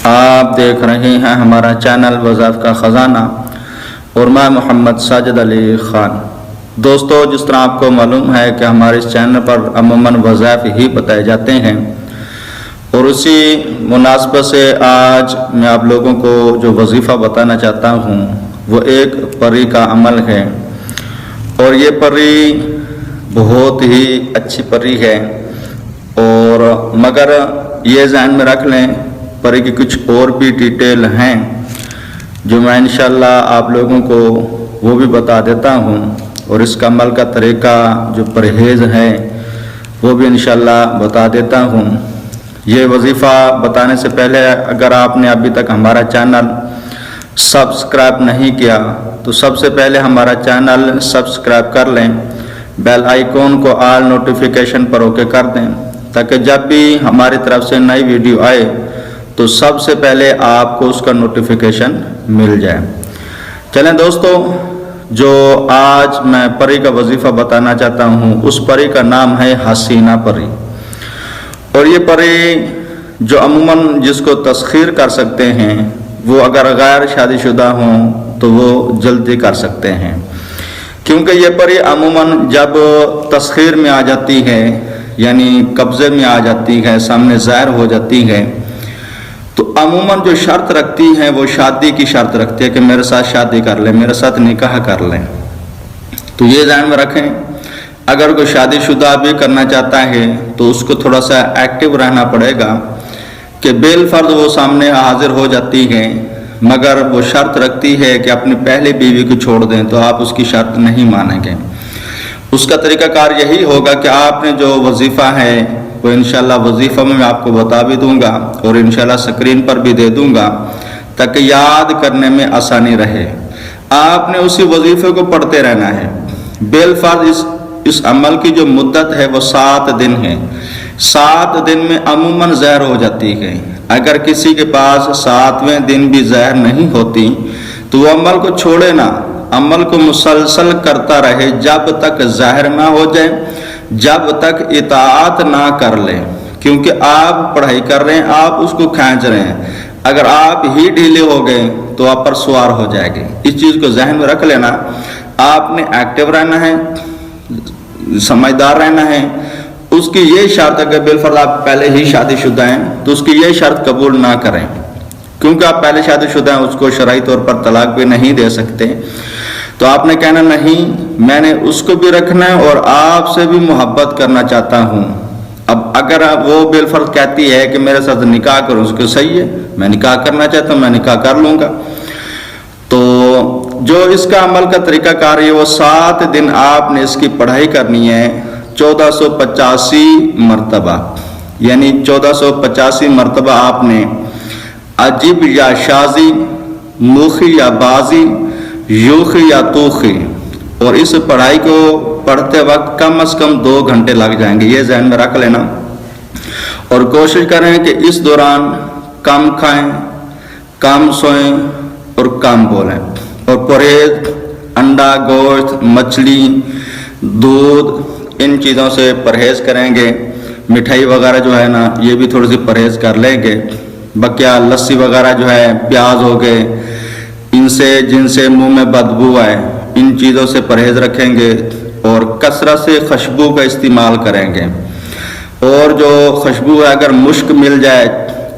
آپ دیکھ رہے ہیں ہمارا چینل وظائف کا خزانہ اور میں محمد ساجد علی خان۔ دوستو، جس طرح آپ کو معلوم ہے کہ ہمارے اس چینل پر عموماً وظائف ہی بتائے جاتے ہیں، اور اسی مناسبت سے آج میں آپ لوگوں کو جو وظیفہ بتانا چاہتا ہوں وہ ایک پری کا عمل ہے، اور یہ پری بہت ہی اچھی پری ہے، اور مگر یہ ذہن میں رکھ لیں پری کی کچھ اور بھی ڈیٹیل ہیں جو میں انشاءاللہ آپ لوگوں کو وہ بھی بتا دیتا ہوں، اور اس کا عمل کا طریقہ جو پرہیز ہے وہ بھی انشاءاللہ بتا دیتا ہوں۔ یہ وظیفہ بتانے سے پہلے اگر آپ نے ابھی تک ہمارا چینل سبسکرائب نہیں کیا تو سب سے پہلے ہمارا چینل سبسکرائب کر لیں، بیل آئیکن کو آل نوٹیفیکیشن پر اوکے کر دیں تاکہ جب بھی ہماری طرف سے نئی ویڈیو آئے تو سب سے پہلے آپ کو اس کا نوٹیفیکیشن مل جائے۔ چلیں دوستو، جو آج میں پری کا وظیفہ بتانا چاہتا ہوں اس پری کا نام ہے حسینہ پری، اور یہ پری جو عموماً جس کو تسخیر کر سکتے ہیں وہ اگر غیر شادی شدہ ہوں تو وہ جلدی کر سکتے ہیں، کیونکہ یہ پری عموماً جب تسخیر میں آ جاتی ہے یعنی قبضے میں آ جاتی ہے، سامنے ظاہر ہو جاتی ہے، تو عموماً جو شرط رکھتی ہیں وہ شادی کی شرط رکھتی ہے کہ میرے ساتھ شادی کر لیں، میرے ساتھ نکاح کر لیں۔ تو یہ ذہن میں رکھیں، اگر کوئی شادی شدہ بھی کرنا چاہتا ہے تو اس کو تھوڑا سا ایکٹیو رہنا پڑے گا کہ بالفرض وہ سامنے حاضر ہو جاتی ہے، مگر وہ شرط رکھتی ہے کہ اپنی پہلی بیوی کو چھوڑ دیں تو آپ اس کی شرط نہیں مانیں گے۔ اس کا طریقہ کار یہی ہوگا کہ آپ نے جو وظیفہ ہے وہ انشاءاللہ وظیفہ میں آپ کو بتا بھی دوں گا اور انشاءاللہ سکرین پر بھی دے دوں گا تاکہ یاد کرنے میں آسانی رہے۔ آپ نے اسی وظیفے کو پڑھتے رہنا ہے۔ بالفرض اس عمل کی جو مدت ہے وہ 7 دن ہے۔ 7 دن میں عموماً ظاہر ہو جاتی ہے۔ اگر کسی کے پاس 7ویں دن بھی ظاہر نہیں ہوتی تو وہ عمل کو چھوڑے نہ، عمل کو مسلسل کرتا رہے جب تک ظاہر نہ ہو جائے، جب تک اطاعت نہ کر لیں، کیونکہ آپ پڑھائی کر رہے ہیں، آپ اس کو کھینچ رہے ہیں۔ اگر آپ ہی ڈھیلے ہو گئے تو آپ پر سوار ہو جائے گی۔ اس چیز کو ذہن میں رکھ لینا، آپ نے ایکٹیو رہنا ہے، سمجھدار رہنا ہے۔ اس کی یہ شرط ہے کہ بالفرض آپ پہلے ہی شادی شدہ ہیں تو اس کی یہ شرط قبول نہ کریں، کیونکہ آپ پہلے شادی شدہ ہیں، اس کو شرعی طور پر طلاق بھی نہیں دے سکتے۔ تو آپ نے کہنا نہیں، میں نے اس کو بھی رکھنا ہے اور آپ سے بھی محبت کرنا چاہتا ہوں۔ اب اگر وہ بالفرض کہتی ہے کہ میرے ساتھ نکاح کرو، اس کو صحیح ہے، میں نکاح کرنا چاہتا ہوں، میں نکاح کر لوں گا۔ تو جو اس کا عمل کا طریقہ کار ہے وہ 7 دن آپ نے اس کی پڑھائی کرنی ہے 1485 مرتبہ، یعنی 1485 مرتبہ آپ نے عجیب یا شازی، موخی یا بازی، یوخی یا توخی، اور اس پڑھائی کو پڑھتے وقت کم از کم 2 گھنٹے لگ جائیں گے، یہ ذہن میں رکھ لینا۔ اور کوشش کریں کہ اس دوران کم کھائیں، کم سوئیں اور کم بولیں، اور پرہیز انڈا، گوشت، مچھلی، دودھ، ان چیزوں سے پرہیز کریں گے۔ مٹھائی وغیرہ جو ہے نا یہ بھی تھوڑی سی پرہیز کر لیں گے۔ بقیہ لسی وغیرہ جو ہے، پیاز ہو گئے، ان سے جن سے منہ میں بدبو آئے، ان چیزوں سے پرہیز رکھیں گے، اور کثرت سے خوشبو کا استعمال کریں گے۔ اور جو خوشبو ہے اگر مشک مل جائے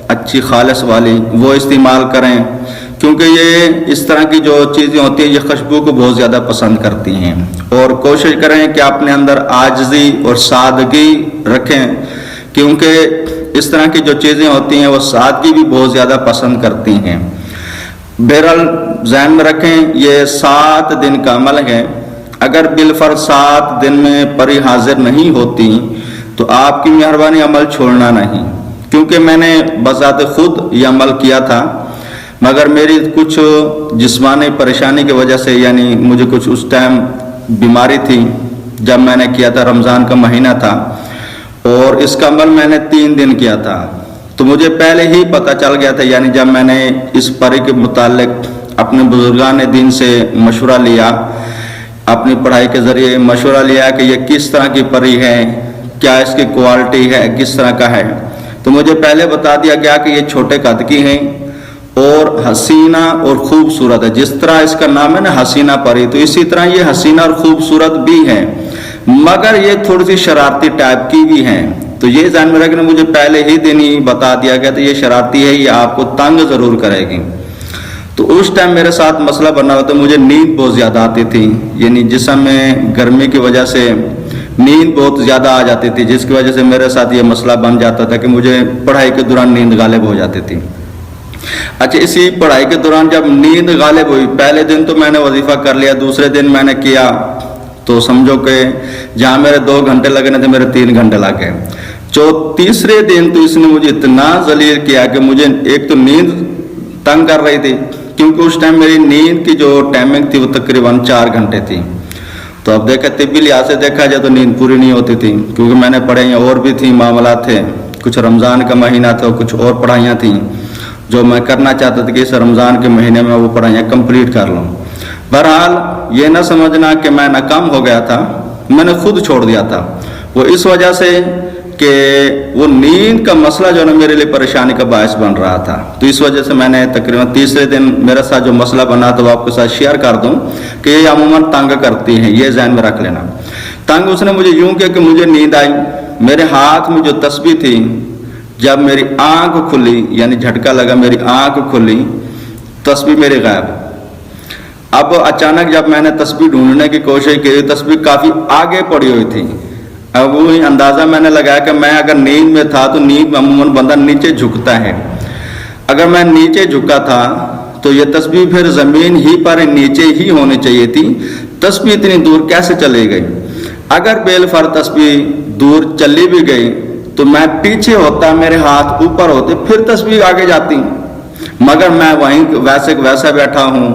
اچھی خالص والی وہ استعمال کریں، کیونکہ یہ اس طرح کی جو چیزیں ہوتی ہیں یہ خوشبو کو بہت زیادہ پسند کرتی ہیں۔ اور کوشش کریں کہ اپنے اندر عاجزی اور سادگی رکھیں، کیونکہ اس طرح کی جو چیزیں ہوتی ہیں وہ سادگی بھی بہت زیادہ پسند کرتی ہیں۔ بہرحال ذہن میں رکھیں یہ 7 دن کا عمل ہے۔ اگر بالفرض 7 دن میں پری حاضر نہیں ہوتی تو آپ کی مہربانی عمل چھوڑنا نہیں، کیونکہ میں نے بذات خود یہ عمل کیا تھا، مگر میری کچھ جسمانی پریشانی کی وجہ سے، یعنی مجھے کچھ اس ٹائم بیماری تھی جب میں نے کیا تھا، رمضان کا مہینہ تھا، اور اس کا عمل میں نے 3 دن کیا تھا، تو مجھے پہلے ہی پتہ چل گیا تھا، یعنی جب میں نے اس پری کے متعلق اپنے بزرگان دین سے مشورہ لیا، اپنی پڑھائی کے ذریعے مشورہ لیا کہ یہ کس طرح کی پری ہے، کیا اس کی کوالٹی ہے، کس طرح کا ہے، تو مجھے پہلے بتا دیا گیا کہ یہ چھوٹے قد کی ہیں، اور حسینہ اور خوبصورت ہے. جس طرح اس کا نام ہے نا حسینہ پری، تو اسی طرح یہ حسینہ اور خوبصورت بھی ہیں، مگر یہ تھوڑی سی شرارتی ٹائپ کی بھی ہیں. تو یہ ذہن میں رکھنا، مجھے پہلے ہی دن ہی بتا دیا گیا تو یہ شرارتی ہے، یہ آپ کو تنگ ضرور کرے گی. تو اس ٹائم میرے ساتھ مسئلہ بنا ہوا تھا، مجھے نیند بہت زیادہ آتی تھی، یعنی جسم میں گرمی کی وجہ سے نیند بہت زیادہ آ جاتی تھی، جس کی وجہ سے میرے ساتھ یہ مسئلہ بن جاتا تھا کہ مجھے پڑھائی کے دوران نیند غالب ہو جاتی تھی. اچھا، اسی پڑھائی کے دوران جب نیند غالب ہوئی، پہلے دن تو میں نے وظیفہ کر لیا، دوسرے دن میں نے کیا تو سمجھو کہ جہاں میرے 2 گھنٹے لگنے تھے میرے 3 گھنٹے لگ گئے. تیسرے دن تو اس نے مجھے اتنا ذلیل کیا کہ مجھے ایک تو نیند تنگ کر رہی تھی، کیونکہ اس ٹائم میری نیند کی جو ٹائمنگ تھی وہ تقریباً 4 گھنٹے تھی. تو اب دیکھا طبی لحاظ سے دیکھا جائے تو نیند پوری نہیں ہوتی تھی، کیونکہ میں نے پڑھائیاں اور بھی تھیں، معاملات تھے، کچھ رمضان کا مہینہ تھا، کچھ اور پڑھائیاں تھیں جو میں کرنا چاہتا تھا کہ اس رمضان کے مہینے میں وہ پڑھائیاں کمپلیٹ کر لوں. بہرحال یہ نہ سمجھنا کہ میں ناکام ہو گیا تھا، میں نے خود چھوڑ دیا تھا. وہ اس وجہ سے کہ وہ نیند کا مسئلہ جو ہے نا میرے لیے پریشانی کا باعث بن رہا تھا. تو اس وجہ سے میں نے تقریباً تیسرے دن میرے ساتھ جو مسئلہ بنا تو وہ آپ کے ساتھ شیئر کر دوں کہ یہ عموماً تنگ کرتی ہیں، یہ ذہن میں رکھ لینا. تنگ اس نے مجھے یوں کیا کہ مجھے نیند آئی، میرے ہاتھ میں جو تسبیح تھی، جب میری آنکھ کھلی یعنی جھٹکا لگا، میری آنکھ کھلی، تسبیح میری غائب. اب اچانک جب میں نے تسبیح ڈھونڈنے کی کوشش کی، تسبیح کافی آگے پڑی ہوئی تھی. اب وہی اندازہ میں نے لگایا کہ میں اگر نیند میں تھا تو نیند میں عموماً بندہ نیچے جھکتا ہے، اگر میں نیچے جھکا تھا تو یہ تسبیح پھر زمین ہی پر نیچے ہی ہونی چاہیے تھی. تسبیح اتنی دور کیسے چلی گئی؟ اگر بالفرض تسبیح دور چلی بھی گئی تو میں پیچھے ہوتا، میرے ہاتھ اوپر ہوتے، پھر تسبیح آگے جاتی، مگر میں وہیں ویسے ویسا بیٹھا ہوں.